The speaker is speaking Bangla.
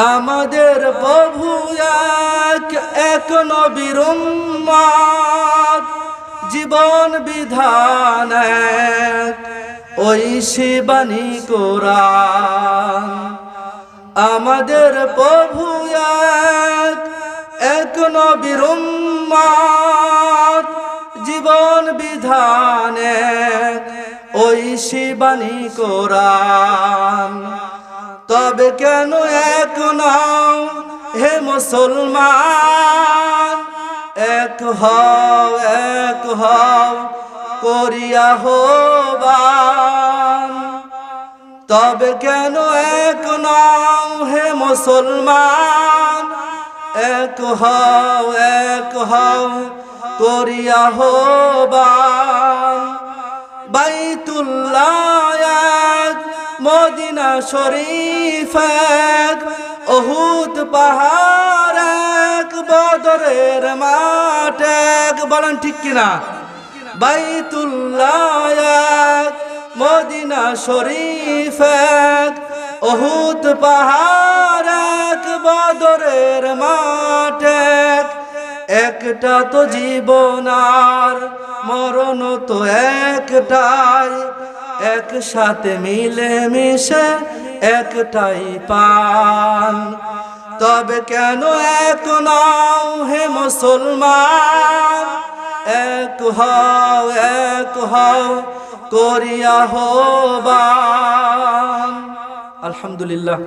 আমাদের প্রভু এক নবীর উম্মত, জীবন বিধান এক, ওই শিবানী কোরআন। আমাদের প্রভু এক নবীর উম্মত, জীবন বিধান এক, ওই শিবানী কোরআন। তবে কেন এক নাও হে মুসলমান, এক হও করিয়া আহ্বান। তবে কেন এক নাও হে মুসলমান, এক হও করিয়া আহ্বান। বাইতুল্লাহ এক, মদিনা শরীফ এক, উহুদ পাহাড় এক, বদরের মাঠ এক। বলেন ঠিক কিনা? বাইতুল্লাহ এক, মদিনা শরীফ এক, উহুদ পাহাড় এক, বদরের মাঠ এক। একটা তো জীবন আর মরণ তো একটাই, একসাথে মিলে মিশে একটাই পান। তবে কেন এক নাও হে মুসলমান, এক হও করিয়া আহ্বান। আলহামদুলিল্লাহ।